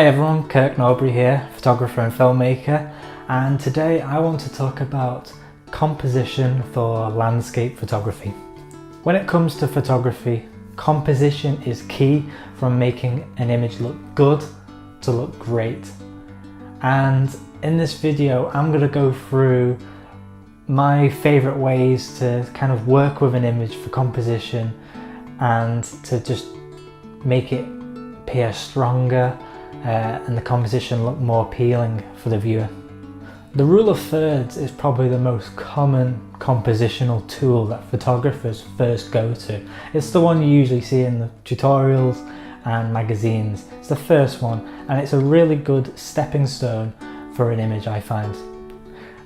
Hi everyone, Kirk Norbury here, photographer and filmmaker, and today I want to talk about composition for landscape photography. When it comes to photography, composition is key from making an image look good to look great. And in this video I'm going to go through my favourite ways to kind of work with an image for composition and to just make it appear stronger and the composition look more appealing for the viewer. The rule of thirds is probably the most common compositional tool that photographers first go to. It's the one you usually see in the tutorials and magazines. It's the first one, and it's a really good stepping stone for an image, I find.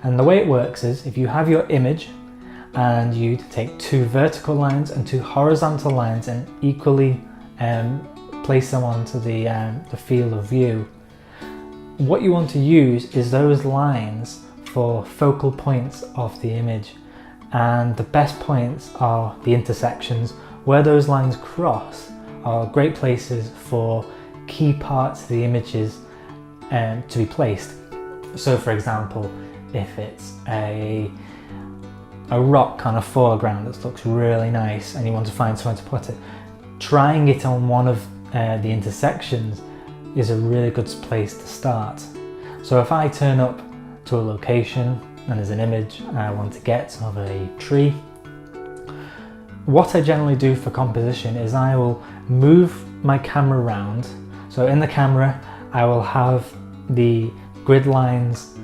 And the way it works is, if you have your image and you take two vertical lines and two horizontal lines and equally place them onto the field of view, what you want to use is those lines for focal points of the image, and the best points are the intersections. Where those lines cross are great places for key parts of the images to be placed. So for example, if it's a rock on a foreground that looks really nice and you want to find somewhere to put it, trying it on one of the intersections is a really good place to start. So if I turn up to a location and there's an image I want to get of a tree, what I generally do for composition is I will move my camera around. So in the camera I will have the grid lines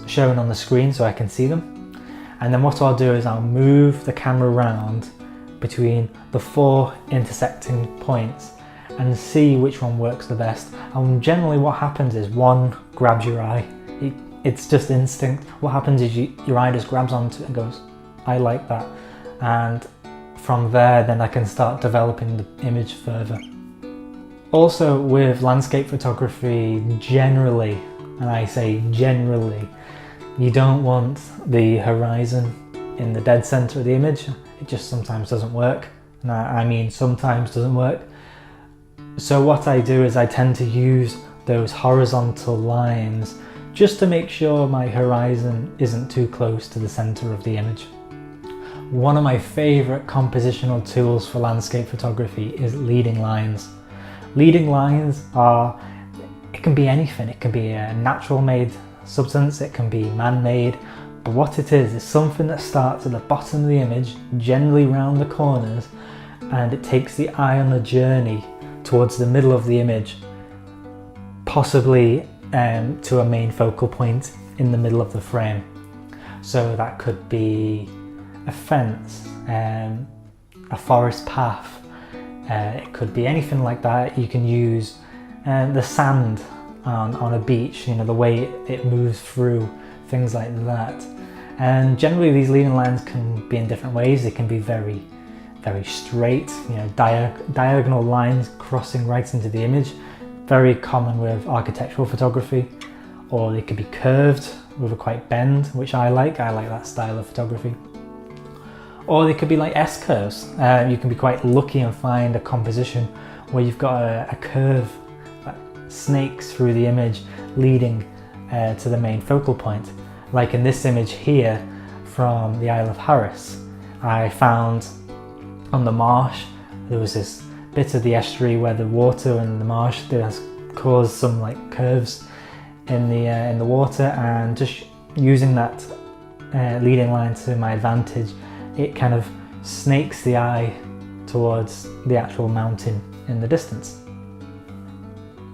shown on the screen so I can see them, and then what I'll do is I'll move the camera around between the four intersecting points and see which one works the best. And generally what happens is one grabs your eye. It's just instinct. What happens is your eye just grabs onto it and goes, I like that. And from there then I can start developing the image further. Also with landscape photography generally, and I say generally, you don't want the horizon in the dead center of the image. It just sometimes doesn't work. And I mean sometimes doesn't work. So what I do is I tend to use those horizontal lines just to make sure my horizon isn't too close to the center of the image. One of my favorite compositional tools for landscape photography is leading lines. Leading lines it can be anything. It can be a natural made substance, it can be man-made, but what it is something that starts at the bottom of the image, generally round the corners, and it takes the eye on a journey towards the middle of the image, possibly to a main focal point in the middle of the frame. So that could be a fence, a forest path, it could be anything like that. You can use the sand on a beach, you know, the way it moves through, things like that. And generally these leading lines can be in different ways. They can be very straight, you know, diagonal lines crossing right into the image, very common with architectural photography. Or they could be curved with a quite bend, which I like that style of photography. Or they could be like S-curves. You can be quite lucky and find a composition where you've got a curve that snakes through the image, leading to the main focal point. Like in this image here from the Isle of Harris, I found on the marsh there was this bit of the estuary where the water and the marsh has caused some like curves in the water, and just using that leading line to my advantage, it kind of snakes the eye towards the actual mountain in the distance.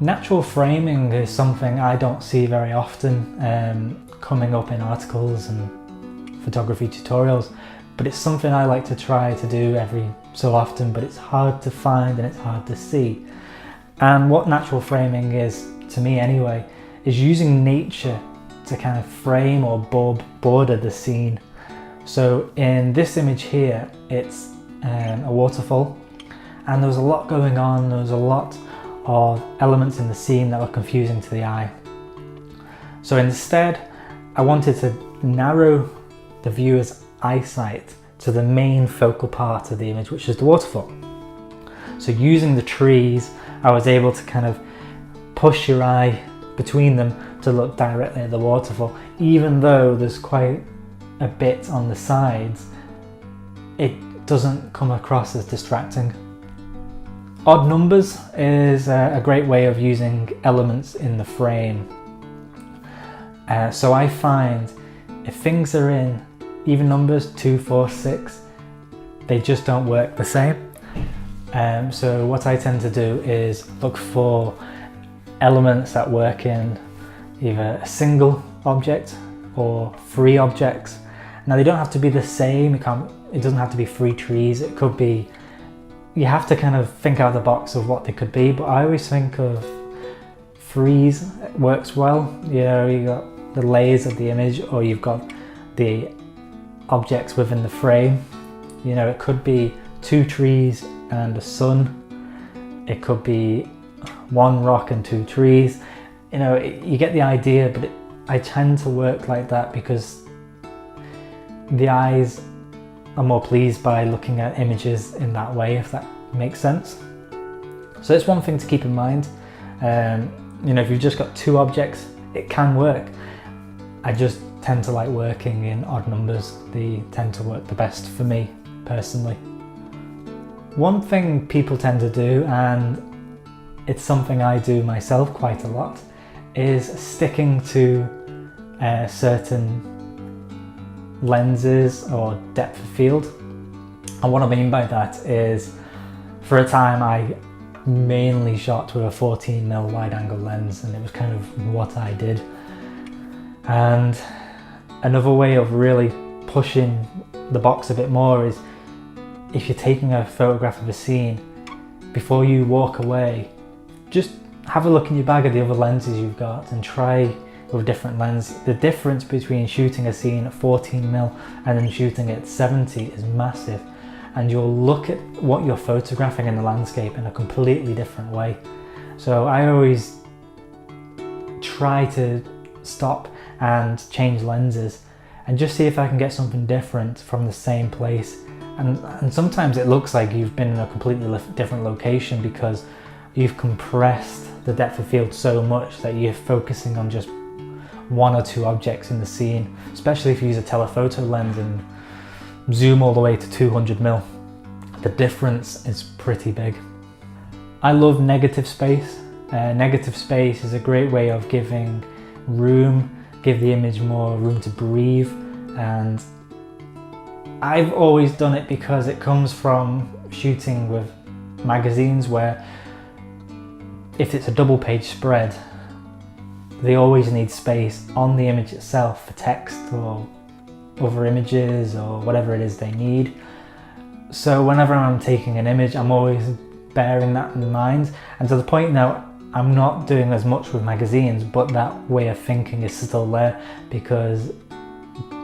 Natural framing is something I don't see very often coming up in articles and photography tutorials, but it's something I like to try to do every so often, but it's hard to find and it's hard to see. And what natural framing is, to me anyway, is using nature to kind of frame or border the scene. So in this image here, it's a waterfall, and there was a lot going on. There was a lot of elements in the scene that were confusing to the eye. So instead, I wanted to narrow the viewer's eyesight to the main focal part of the image, which is the waterfall. So using the trees, I was able to kind of push your eye between them to look directly at the waterfall. Even though there's quite a bit on the sides, it doesn't come across as distracting. Odd numbers is a great way of using elements in the frame. So I find if things are in even numbers, 2, 4, 6, they just don't work the same. So what I tend to do is look for elements that work in either a single object or 3 objects. Now they don't have to be the same, it doesn't have to be 3 trees, it could be, you have to kind of think out of the box of what they could be, but I always think of 3s works well. You know, you got the layers of the image, or you've got the objects within the frame. You know, it could be 2 trees and a sun, it could be 1 rock and 2 trees. You know, you get the idea, but I tend to work like that because the eyes are more pleased by looking at images in that way, if that makes sense. So it's one thing to keep in mind. You know, if you've just got 2 objects, it can work. I just tend to like working in odd numbers. They tend to work the best for me personally. One thing people tend to do, and it's something I do myself quite a lot, is sticking to certain lenses or depth of field. And what I mean by that is, for a time I mainly shot with a 14mm wide angle lens, and it was kind of what I did. And another way of really pushing the box a bit more is, if you're taking a photograph of a scene, before you walk away, just have a look in your bag at the other lenses you've got and try with a different lens. The difference between shooting a scene at 14mm and then shooting it at 70 is massive, and you'll look at what you're photographing in the landscape in a completely different way. So I always try to stop and change lenses and just see if I can get something different from the same place. And sometimes it looks like you've been in a completely different location because you've compressed the depth of field so much that you're focusing on just 1 or 2 objects in the scene, especially if you use a telephoto lens and zoom all the way to 200mm. The difference is pretty big. I love negative space. Negative space is a great way of giving room, give the image more room to breathe, and I've always done it because it comes from shooting with magazines where if it's a double page spread, they always need space on the image itself for text or other images or whatever it is they need. So whenever I'm taking an image, I'm always bearing that in mind, and to the point now I'm not doing as much with magazines, but that way of thinking is still there because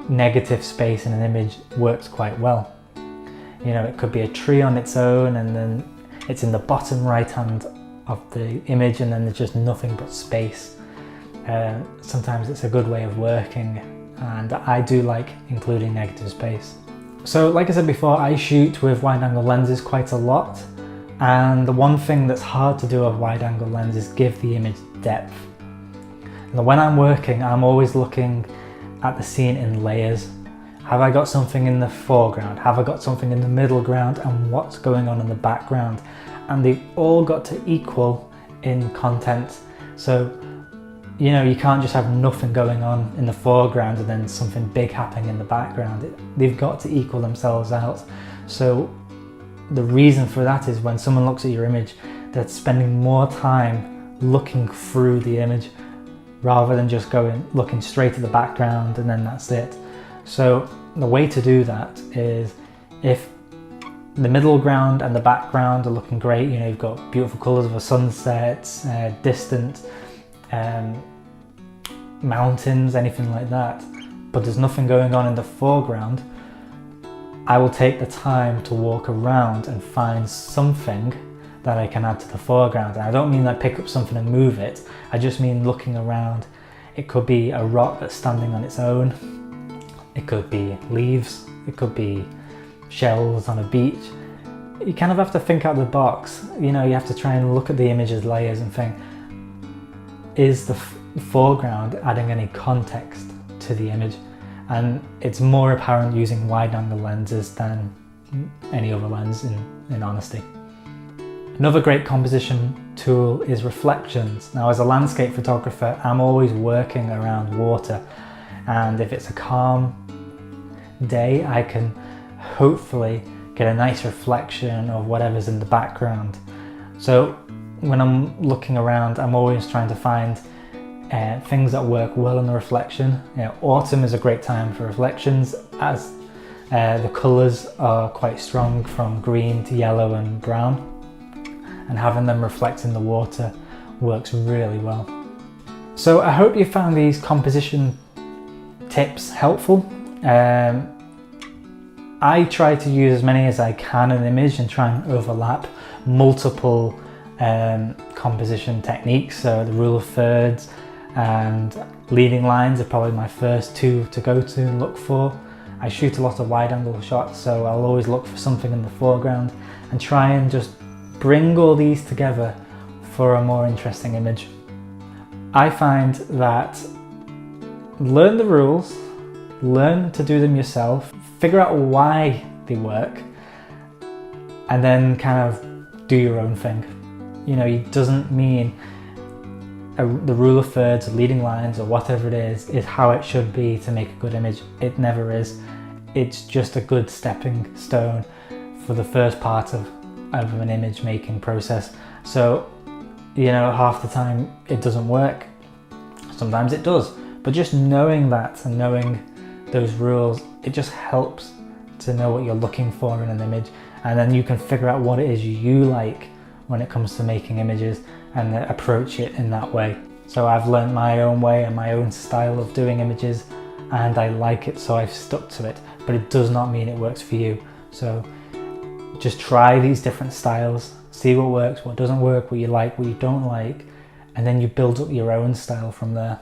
negative space in an image works quite well. You know, it could be a tree on its own and then it's in the bottom right hand of the image and then there's just nothing but space. Sometimes it's a good way of working, and I do like including negative space. So like I said before, I shoot with wide angle lenses quite a lot, and the one thing that's hard to do with wide angle lenses is give the image depth. And when I'm working, I'm always looking at the scene in layers. Have I got something in the foreground? Have I got something in the middle ground? And what's going on in the background? And they've all got to equal in content. So, you know, you can't just have nothing going on in the foreground and then something big happening in the background. They've got to equal themselves out. So the reason for that is when someone looks at your image, they're spending more time looking through the image rather than just looking straight at the background and then that's it. So the way to do that is, if the middle ground and the background are looking great, you know, you've got beautiful colours of a sunset, distant mountains, anything like that, but there's nothing going on in the foreground, I will take the time to walk around and find something that I can add to the foreground. And I don't mean like pick up something and move it, I just mean looking around. It could be a rock that's standing on its own, it could be leaves, it could be shells on a beach. You kind of have to think out of the box. You know, you have to try and look at the image as layers and think, is the foreground adding any context to the image, and it's more apparent using wide angle lenses than any other lens in honesty. Another great composition tool is reflections. Now, as a landscape photographer, I'm always working around water, and if it's a calm day, I can hopefully get a nice reflection of whatever's in the background. So when I'm looking around, I'm always trying to find things that work well in the reflection. Autumn is a great time for reflections, as the colours are quite strong from green to yellow and brown, and having them reflect in the water works really well. So I hope you found these composition tips helpful. I try to use as many as I can in an image and try and overlap multiple composition techniques. So the rule of thirds and leading lines are probably my first two to go to and look for. I shoot a lot of wide angle shots, so I'll always look for something in the foreground and try and just bring all these together for a more interesting image. I find that learn the rules, learn to do them yourself, figure out why they work, and then kind of do your own thing. It doesn't mean the rule of thirds or leading lines or whatever it is how it should be to make a good image. It never is. It's just a good stepping stone for the first part of an image making process. So, half the time it doesn't work. Sometimes it does. But just knowing that and knowing those rules, it just helps to know what you're looking for in an image, and then you can figure out what it is you like when it comes to making images and approach it in that way. So I've learned my own way and my own style of doing images, and I like it, so I've stuck to it, but it does not mean it works for you. So just try these different styles, see what works, what doesn't work, what you like, what you don't like, and then you build up your own style from there.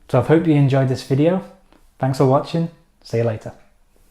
So I hope you enjoyed this video. Thanks for watching. See you later.